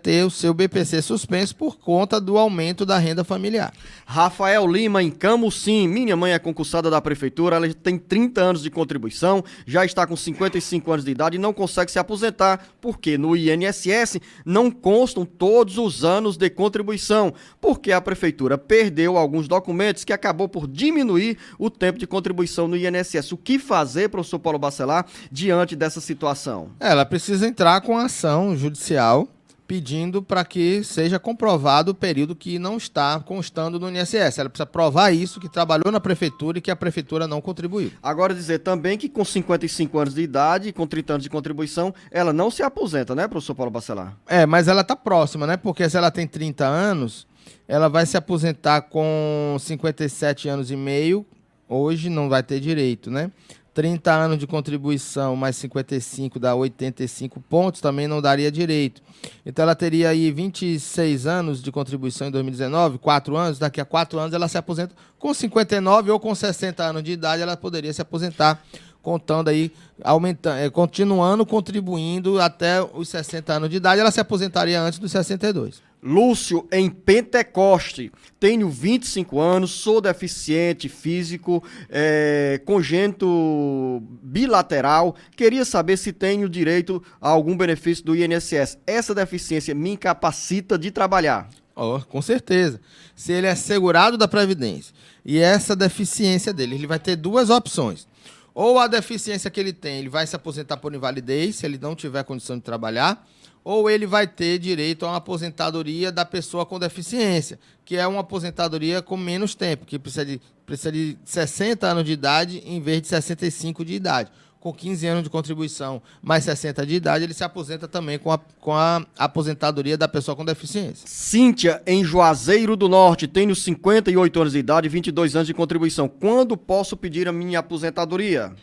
ter o seu BPC suspenso por conta do aumento da renda familiar.
Rafael Lima, em Camusim. Minha mãe é concursada da prefeitura, ela tem 30 anos de contribuição, já está com 55 anos de idade e não consegue se aposentar, porque no INSS não constam todos os anos de contribuição, porque a prefeitura perdeu alguns documentos que acabou por diminuir o tempo de contribuição no INSS. O que fazer, professor Paulo Bacelar, diante dessa situação?
Ela precisa entrar com a ação judicial pedindo para que seja comprovado o período que não está constando no INSS. Ela precisa provar isso, que trabalhou na prefeitura e que a prefeitura não contribuiu.
Agora dizer também que com 55 anos de idade, com 30 anos de contribuição, ela não se aposenta, né, professor Paulo Bacelar?
Mas ela está próxima, né? Porque se ela tem 30 anos, ela vai se aposentar com 57 anos e meio, hoje não vai ter direito, né? 30 anos de contribuição mais 55 dá 85 pontos, também não daria direito. Então ela teria aí 26 anos de contribuição em 2019, 4 anos, daqui a 4 anos ela se aposenta com 59 ou com 60 anos de idade, ela poderia se aposentar contando aí, continuando contribuindo até os 60 anos de idade, ela se aposentaria antes dos 62.
Lúcio, em Pentecoste, tenho 25 anos, sou deficiente físico, congênito bilateral, queria saber se tenho direito a algum benefício do INSS. Essa deficiência me incapacita de trabalhar?
Com certeza. Se ele é segurado da Previdência e essa deficiência dele, ele vai ter duas opções. Ou a deficiência que ele tem, ele vai se aposentar por invalidez, se ele não tiver condição de trabalhar, ou ele vai ter direito a uma aposentadoria da pessoa com deficiência, que é uma aposentadoria com menos tempo, que precisa de 60 anos de idade em vez de 65 de idade. Com 15 anos de contribuição mais 60 de idade, ele se aposenta também com a aposentadoria da pessoa com deficiência.
Cíntia, em Juazeiro do Norte, tenho 58 anos de idade e 22 anos de contribuição. Quando posso pedir a minha aposentadoria?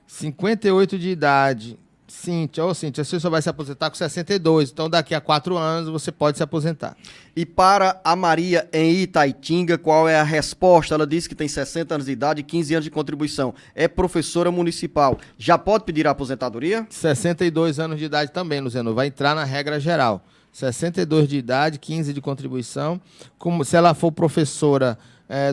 58 de idade. Cíntia, você só vai se aposentar com 62, então daqui a 4 anos você pode se aposentar.
E para a Maria em Itaitinga, qual é a resposta? Ela disse que tem 60 anos de idade e 15 anos de contribuição. É professora municipal. Já pode pedir a aposentadoria?
62 anos de idade também, Luciano, vai entrar na regra geral. 62 de idade, 15 de contribuição. Como se ela for professora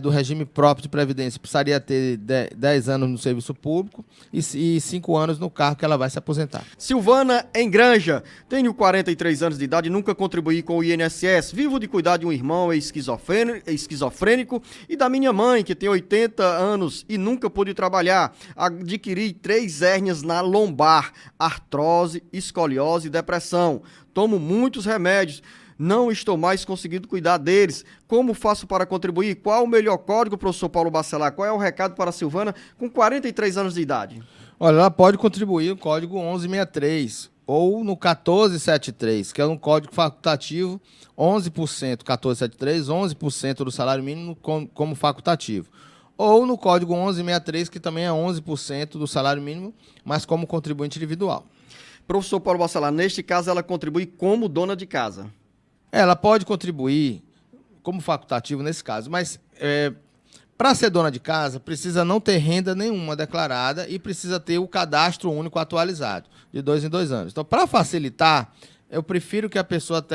do regime próprio de previdência, precisaria ter 10 anos no serviço público e 5 anos no cargo que ela vai se aposentar.
Silvana em Granja, tenho 43 anos de idade, nunca contribuí com o INSS, vivo de cuidar de um irmão esquizofrênico e da minha mãe, que tem 80 anos e nunca pude trabalhar. Adquiri 3 hérnias na lombar, artrose, escoliose e depressão. Tomo muitos remédios. Não estou mais conseguindo cuidar deles. Como faço para contribuir? Qual o melhor código, professor Paulo Bacelar? Qual é o recado para a Silvana com 43 anos de idade?
Olha, ela pode contribuir no código 1163 ou no 1473, que é um código facultativo, 11%, 1473, 11% do salário mínimo como facultativo. Ou no código 1163, que também é 11% do salário mínimo, mas como contribuinte individual.
Professor Paulo Bacelar, neste caso ela contribui como dona de casa.
Ela pode contribuir como facultativo nesse caso, mas para ser dona de casa, precisa não ter renda nenhuma declarada e precisa ter o cadastro único atualizado, de 2 em 2 anos. Então, para facilitar, eu prefiro que a pessoa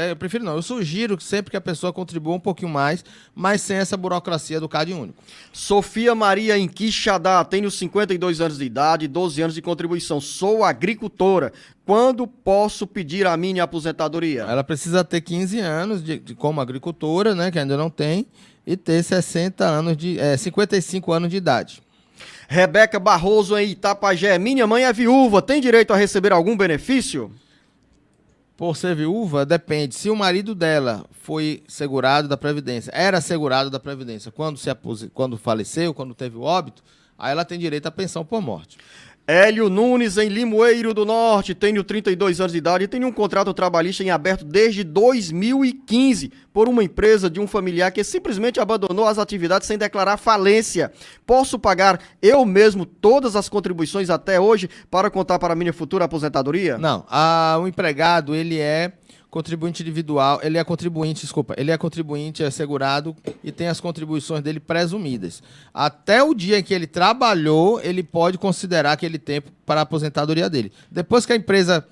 eu sugiro que sempre que a pessoa contribua um pouquinho mais, mas sem essa burocracia do CAD único.
Sofia Maria em Quixadá, tenho 52 anos de idade, 12 anos de contribuição, sou agricultora. Quando posso pedir a minha aposentadoria?
Ela precisa ter 15 anos como agricultora, né, que ainda não tem, e ter 55 anos de idade.
Rebeca Barroso em Itapajé, minha mãe é viúva, tem direito a receber algum benefício?
Por ser viúva, depende. Se o marido dela foi segurado da Previdência, era segurado da Previdência quando faleceu, quando teve o óbito, aí ela tem direito à pensão por morte.
Hélio Nunes, em Limoeiro do Norte, tenho 32 anos de idade e tenho um contrato trabalhista em aberto desde 2015 por uma empresa de um familiar que simplesmente abandonou as atividades sem declarar falência. Posso pagar eu mesmo todas as contribuições até hoje para contar para a minha futura aposentadoria?
Não, o empregado, ele é contribuinte individual, ele é contribuinte assegurado e tem as contribuições dele presumidas. Até o dia em que ele trabalhou, ele pode considerar aquele tempo para a aposentadoria dele. Depois que a empresa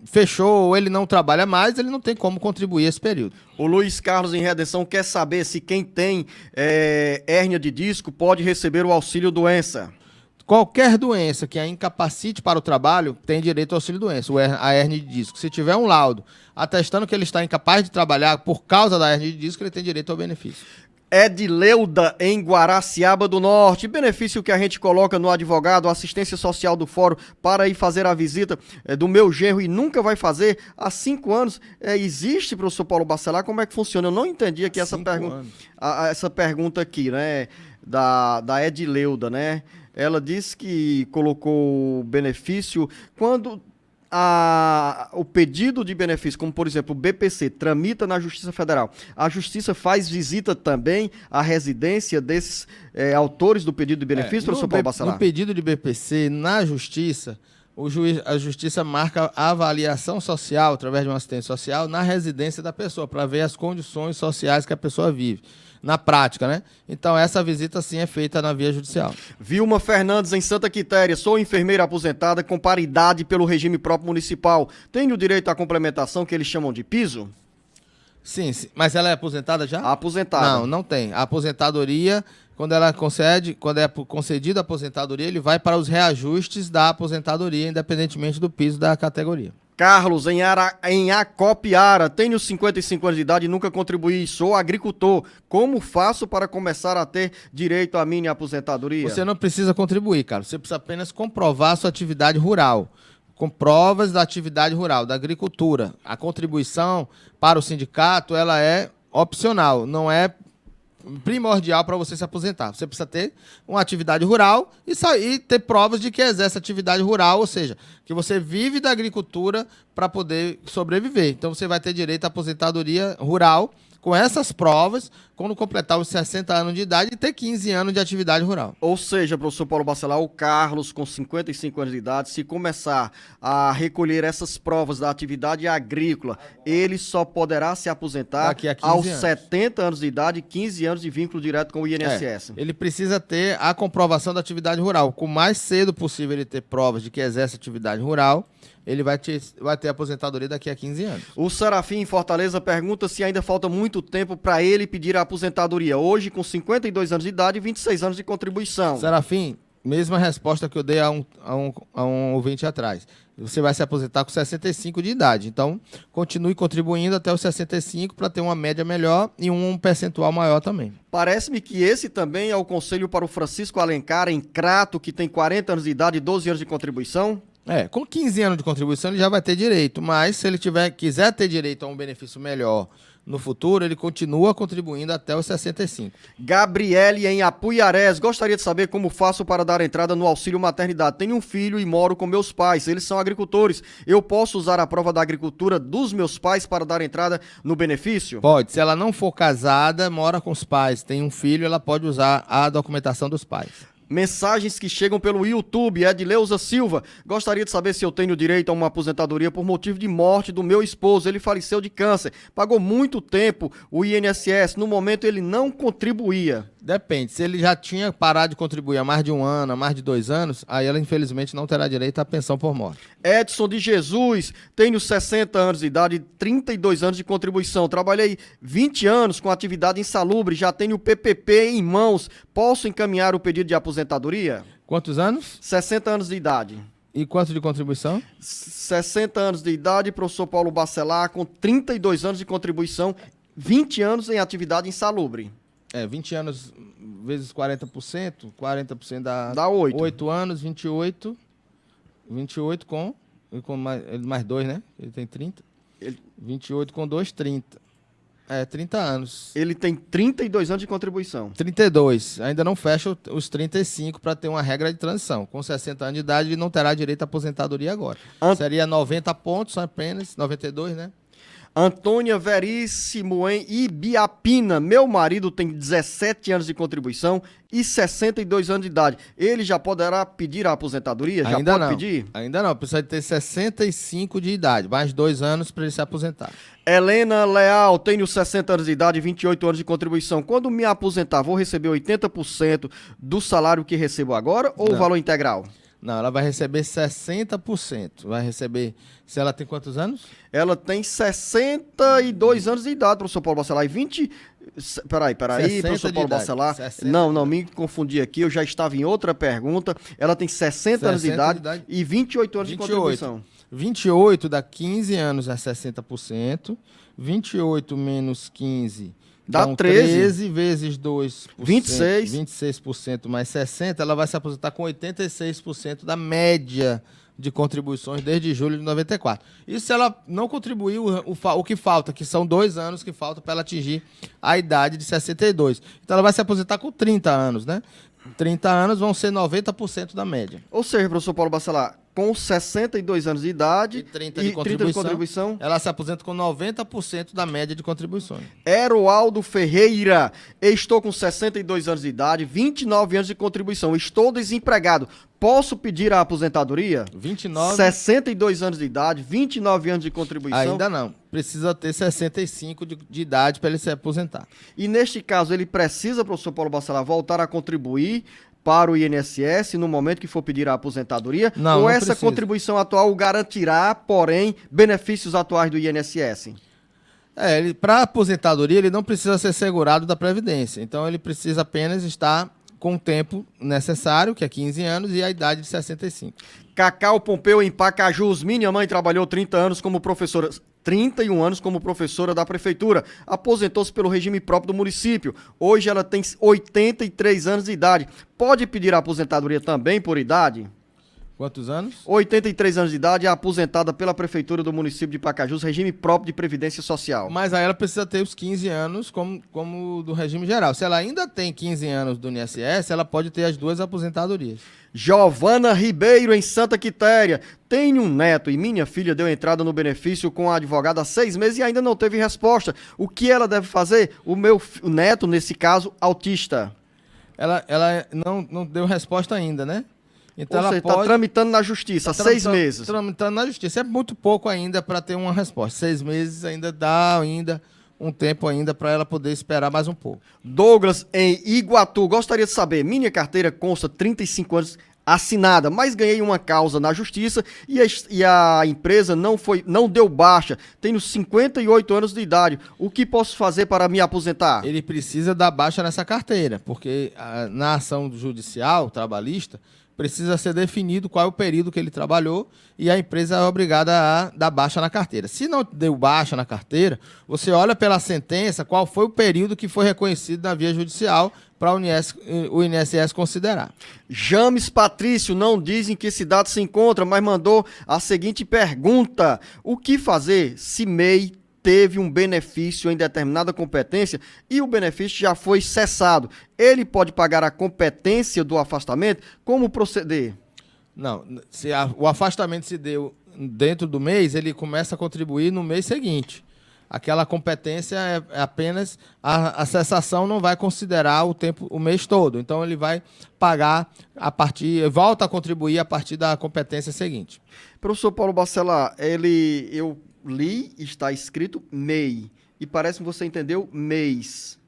fechou ou ele não trabalha mais, ele não tem como contribuir esse período.
O Luiz Carlos em Redenção quer saber se quem tem hérnia de disco pode receber o auxílio doença.
Qualquer doença que a incapacite para o trabalho tem direito ao auxílio-doença, a hérnia de disco. Se tiver um laudo atestando que ele está incapaz de trabalhar por causa da hérnia de disco, ele tem direito ao benefício.
Edileuda, em Guaraciaba do Norte. Benefício que a gente coloca no advogado, assistência social do fórum, para ir fazer a visita do meu genro e nunca vai fazer há 5 anos. Existe, professor Paulo Bacelar? Como é que funciona? Eu não entendi aqui essa pergunta aqui, né? Da Edileuda, né? Ela disse que colocou o benefício quando o pedido de benefício, como por exemplo o BPC, tramita na Justiça Federal. A Justiça faz visita também à residência desses autores do pedido de benefício, professor Paulo Bacelar?
No pedido de BPC, na Justiça, a Justiça marca a avaliação social, através de uma assistência social, na residência da pessoa, para ver as condições sociais que a pessoa vive. Na prática, né? Então, essa visita, sim, é feita na via judicial.
Vilma Fernandes, em Santa Quitéria. Sou enfermeira aposentada com paridade pelo regime próprio municipal. Tenho direito à complementação que eles chamam de piso?
Sim, mas ela é aposentada já?
Aposentada.
Não tem. A aposentadoria, quando é concedida a aposentadoria, ele vai para os reajustes da aposentadoria, independentemente do piso da categoria.
Carlos, em Acopiara, tenho 55 anos de idade e nunca contribuí, sou agricultor. Como faço para começar a ter direito à minha aposentadoria?
Você não precisa contribuir, Carlos. Você precisa apenas comprovar a sua atividade rural. Com provas da atividade rural, da agricultura. A contribuição para o sindicato, ela é opcional, não é primordial para você se aposentar. Você precisa ter uma atividade rural e ter provas de que exerce atividade rural, ou seja, que você vive da agricultura para poder sobreviver. Então você vai ter direito à aposentadoria rural com essas provas, quando completar os 60 anos de idade e ter 15 anos de atividade rural.
Ou seja, professor Paulo Bacelar, o Carlos, com 55 anos de idade, se começar a recolher essas provas da atividade agrícola, ele só poderá se aposentar
Daqui a 15
aos
anos.
70 anos de idade e 15 anos de vínculo direto com o INSS.
Ele precisa ter a comprovação da atividade rural. Com o mais cedo possível ele ter provas de que exerce atividade rural, ele vai ter aposentadoria daqui a 15 anos.
O Serafim em Fortaleza pergunta se ainda falta muito tempo para ele pedir a aposentadoria. Hoje, com 52 anos de idade e 26 anos de contribuição.
Serafim, mesma resposta que eu dei a um ouvinte atrás. Você vai se aposentar com 65 de idade. Então, continue contribuindo até os 65 para ter uma média melhor e um percentual maior também.
Parece-me que esse também é o conselho para o Francisco Alencar, em Crato, que tem 40 anos de idade e 12 anos de contribuição.
Com 15 anos de contribuição ele já vai ter direito, mas se ele quiser ter direito a um benefício melhor no futuro, ele continua contribuindo até os 65.
Gabriele em Apuiarés, gostaria de saber como faço para dar entrada no auxílio maternidade. Tenho um filho e moro com meus pais, eles são agricultores. Eu posso usar a prova da agricultura dos meus pais para dar entrada no benefício?
Pode, se ela não for casada, mora com os pais, tem um filho, ela pode usar a documentação dos pais.
Mensagens que chegam pelo YouTube, Edileuza Silva. Gostaria de saber se eu tenho direito a uma aposentadoria por motivo de morte do meu esposo. Ele faleceu de câncer. Pagou muito tempo o INSS. No momento ele não contribuía.
Depende. Se ele já tinha parado de contribuir há mais de um ano, há mais de 2 anos, aí ela infelizmente não terá direito à pensão por morte.
Edson de Jesus. Tenho 60 anos de idade e 32 anos de contribuição. Trabalhei 20 anos com atividade insalubre. Já tenho o PPP em mãos. Posso encaminhar o pedido de aposentadoria?
Quantos anos?
60 anos de idade.
E quanto de contribuição?
60 anos de idade, professor Paulo Bacelar, com 32 anos de contribuição, 20 anos em atividade insalubre.
20 anos vezes 40%, 40% dá
8.
8 anos, 28 com mais 2, né? Ele tem 30. 28 com 2, 30. 30 anos.
Ele tem 32 anos de contribuição.
32. Ainda não fecha os 35 para ter uma regra de transição. Com 60 anos de idade, ele não terá direito à aposentadoria agora. Seria 90 pontos apenas, 92, né?
Antônia Veríssimo em Ibiapina. Meu marido tem 17 anos de contribuição e 62 anos de idade. Ele já poderá pedir a aposentadoria? Já
Ainda
pode
não.
pedir?
Ainda não. Precisa de ter 65 de idade. Mais 2 anos para ele se aposentar.
Helena Leal, tenho 60 anos de idade e 28 anos de contribuição. Quando me aposentar, vou receber 80% do salário que recebo agora ou o valor integral?
Não, ela vai receber 60%. Vai receber... Se ela tem quantos anos?
Ela tem 62 anos de idade, professor Paulo Bacelar. E 20... Peraí, professor Paulo Bacelar. Não, me confundi aqui. Eu já estava em outra pergunta. Ela tem 60 anos de idade e 28 anos de contribuição.
28 dá 15 anos a 60%. 28 menos 15...
Dá
então,
13
vezes 2%, 26% mais 60%, ela vai se aposentar com 86% da média de contribuições desde julho de 94. Isso se ela não contribuir o que falta, que são 2 anos que faltam para ela atingir a idade de 62. Então ela vai se aposentar com 30 anos, né? 30 anos vão ser 90% da média.
Ou seja, professor Paulo Bacelar, com 62 anos de idade
e 30 de contribuição, ela se aposenta com 90% da média de contribuições.
Heroaldo Ferreira, estou com 62 anos de idade, 29 anos de contribuição, estou desempregado. Posso pedir a aposentadoria? 62 anos de idade, 29 anos de contribuição.
Ainda não. Precisa ter 65 de idade para ele se aposentar.
E neste caso, ele precisa, professor Paulo Bacelar, voltar a contribuir para o INSS no momento que for pedir a aposentadoria?
Não,
ou
não
essa
precisa.
contribuição atual garantirá, porém, benefícios atuais do INSS?
Para aposentadoria, ele não precisa ser segurado da Previdência. Então, ele precisa apenas estar com o tempo necessário, que é 15 anos, e a idade de 65.
Cacau Pompeu em Pacajus. Minha mãe trabalhou 30 anos como professora... 31 anos como professora da prefeitura. Aposentou-se pelo regime próprio do município. Hoje ela tem 83 anos de idade. Pode pedir a aposentadoria também por idade?
Quantos anos?
83 anos de idade, é aposentada pela Prefeitura do município de Pacajus, regime próprio de Previdência Social.
Mas aí ela precisa ter os 15 anos como do regime geral. Se ela ainda tem 15 anos do INSS, ela pode ter as duas aposentadorias.
Giovana Ribeiro, em Santa Quitéria. Tenho um neto e minha filha deu entrada no benefício com a advogada há 6 meses e ainda não teve resposta. O que ela deve fazer? O meu neto, nesse caso, autista.
Ela não deu resposta ainda, né? Então
Ou seja, está tramitando na justiça há 6 meses.
Tramitando na justiça. É muito pouco ainda para ter uma resposta. 6 meses ainda dá um tempo ainda para ela poder esperar mais um pouco.
Douglas, em Iguatu, gostaria de saber, minha carteira consta 35 anos assinada, mas ganhei uma causa na justiça e a empresa não deu baixa. Tenho 58 anos de idade. O que posso fazer para me aposentar?
Ele precisa dar baixa nessa carteira, porque na ação judicial trabalhista precisa ser definido qual é o período que ele trabalhou e a empresa é obrigada a dar baixa na carteira. Se não deu baixa na carteira, você olha pela sentença qual foi o período que foi reconhecido na via judicial para o INSS considerar.
James Patrício não diz em que cidade se encontra, mas mandou a seguinte pergunta: o que fazer se MEI teve um benefício em determinada competência e o benefício já foi cessado? Ele pode pagar a competência do afastamento? Como proceder?
Não, se o afastamento se deu dentro do mês, ele começa a contribuir no mês seguinte. Aquela competência é apenas a cessação, não vai considerar o mês todo. Então ele vai pagar volta a contribuir a partir da competência seguinte.
Professor Paulo Bacelar, eu li, está escrito MEI, e parece que você entendeu mês.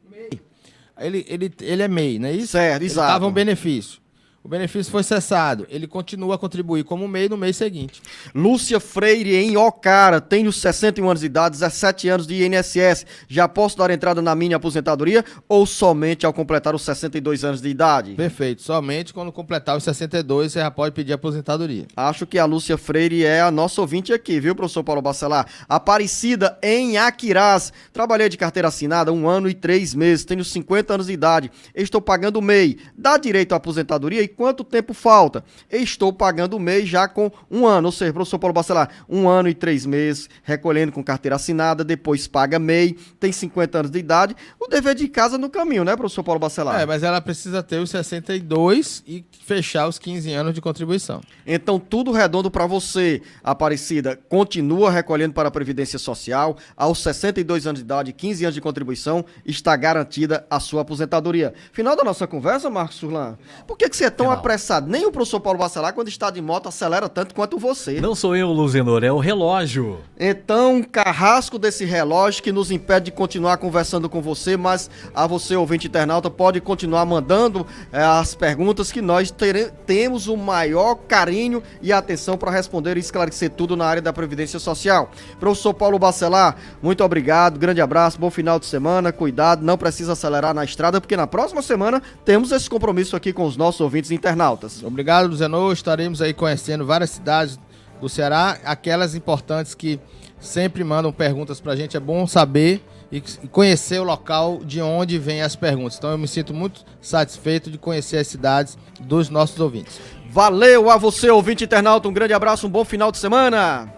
Ele é MEI, não é isso?
Certo, exato.
Ele estava um benefício. O benefício foi cessado. Ele continua a contribuir como MEI no mês seguinte.
Lúcia Freire, em Ocara. Tenho 61 anos de idade, 17 anos de INSS. Já posso dar entrada na minha aposentadoria ou somente ao completar os 62 anos de idade?
Perfeito. Somente quando completar os 62 você já pode pedir aposentadoria.
Acho que a Lúcia Freire é a nossa ouvinte aqui, viu, professor Paulo Bacelar? Aparecida, em Aquirás. Trabalhei de carteira assinada 1 ano e 3 meses. Tenho 50 anos de idade. Estou pagando o MEI. Dá direito à aposentadoria e quanto tempo falta? Estou pagando o mês já com 1 ano, ou seja, professor Paulo Bacelar, 1 ano e 3 meses, recolhendo com carteira assinada, depois paga MEI, tem 50 anos de idade, o dever de casa no caminho, né, professor Paulo Bacelar?
Mas ela precisa ter os 62 e fechar os 15 anos de contribuição.
Então, tudo redondo para você, Aparecida, continua recolhendo para a Previdência Social, aos 62 anos de idade, 15 anos de contribuição, está garantida a sua aposentadoria. Final da nossa conversa, Marcos Surlan, por que você é tão apressado? Nem o professor Paulo Bacelar, quando está de moto, acelera tanto quanto você.
Não sou eu, Luzenor, é o relógio.
Então, carrasco desse relógio que nos impede de continuar conversando com você, mas a você, ouvinte internauta, pode continuar mandando as perguntas que nós temos o maior carinho e atenção para responder e esclarecer tudo na área da Previdência Social. Professor Paulo Bacelar, muito obrigado, grande abraço, bom final de semana, cuidado, não precisa acelerar na estrada, porque na próxima semana temos esse compromisso aqui com os nossos ouvintes internautas.
Obrigado, Luzenor. Estaremos aí conhecendo várias cidades do Ceará, aquelas importantes que sempre mandam perguntas pra gente. É bom saber e conhecer o local de onde vêm as perguntas. Então eu me sinto muito satisfeito de conhecer as cidades dos nossos ouvintes.
Valeu a você, ouvinte internauta. Um grande abraço, um bom final de semana.